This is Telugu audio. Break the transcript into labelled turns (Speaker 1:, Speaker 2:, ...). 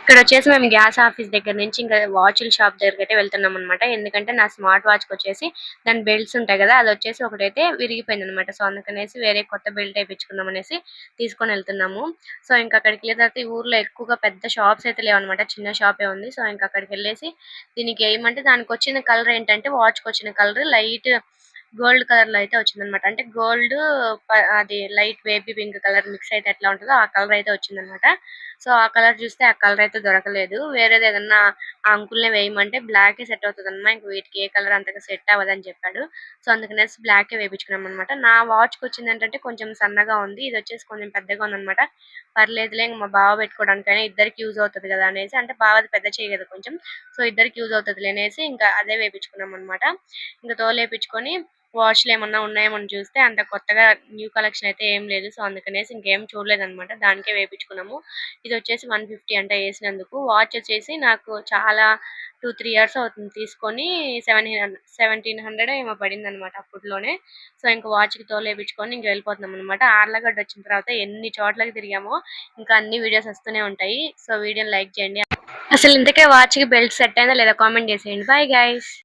Speaker 1: ఇక్కడ వచ్చేసి మేము గ్యాస్ ఆఫీస్ దగ్గర నుంచి ఇంకా వాచ్ల షాప్ దగ్గరికి అయితే వెళ్తున్నాం అనమాట. ఎందుకంటే నా స్మార్ట్ వాచ్ కి వచ్చేసి దాని బెల్ట్స్ ఉంటాయి కదా, అది వచ్చేసి ఒకటైతే విరిగిపోయింది అనమాట. సో అందుకనేసి వేరే కొత్త బెల్ట్ వేయించుకుందాం అనేసి తీసుకొని వెళ్తున్నాము. సో ఇంకా అక్కడికి వెళ్ళిన తర్వాత ఈ ఊర్లో ఎక్కువగా పెద్ద షాప్స్ అయితే లేవన్నమాట, చిన్న షాపే ఉంది. సో ఇంకా అక్కడికి వెళ్ళేసి దీనికి ఏమంటే దానికి వచ్చిన కలర్ ఏంటంటే వాచ్ కి వచ్చిన కలర్ లైట్ గోల్డ్ కలర్ లో అయితే వచ్చిందనమాట. అంటే గోల్డ్ అది light baby pink colour mix అయితే ఎట్లా ఉంటుందో ఆ కలర్ అయితే వచ్చిందనమాట. సో ఆ కలర్ చూస్తే ఆ కలర్ అయితే దొరకలేదు. వేరేది ఏదన్నా ఆ అంకుల్నే వేయమంటే బ్లాక్ సెట్ అవుతుందన్నమాట. ఇంక వీటికి ఏ కలర్ అంతగా సెట్ అవ్వదని చెప్పాడు. సో అందుకనేసి బ్లాక్ వేయించుకున్నాం అనమాట. నా వాచ్ కి వచ్చింది ఏంటంటే కొంచెం సన్నగా ఉంది, ఇది వచ్చేసి కొంచెం పెద్దగా ఉందన్నమాట. పర్లేదులే ఇంక మా బావ పెట్టుకోవడానికైనా ఇద్దరికి యూజ్ అవుతుంది కదా అనేసి, అంటే బావది పెద్ద చేయి కదా కొంచెం, సో ఇద్దరికి యూజ్ అవుతుంది అనేసి ఇంకా అదే వేయించుకున్నాం అనమాట. ఇంకా తోలేపించుకొని వాచ్లు ఏమన్నా ఉన్నాయేమని చూస్తే అంత కొత్తగా న్యూ కలెక్షన్ అయితే ఏం లేదు. సో అందుకనేసి ఇంకేం చూడలేదన్నమాట, దానికే వేయించుకున్నాము. ఇది వచ్చేసి 150 అంట వేసినందుకు. వాచ్ వచ్చేసి నాకు చాలా 2-3 ఇయర్స్ అవుతుంది తీసుకొని, 1700 ఏమో పడింది అనమాట అప్పట్లోనే. సో ఇంకా వాచ్ కి తోలేపించుకొని ఇంక వెళ్ళిపోతున్నాం అనమాట. ఆర్లగడ్డ వచ్చిన తర్వాత ఎన్ని చోట్లకి తిరిగామో ఇంకా అన్ని వీడియోస్ వస్తూనే ఉంటాయి. సో వీడియోని లైక్ చేయండి. అసలు ఇంతకే వాచ్ కి బెల్ట్ సెట్ అయిందా లేదా కామెంట్ చేసేయండి. Bye guys.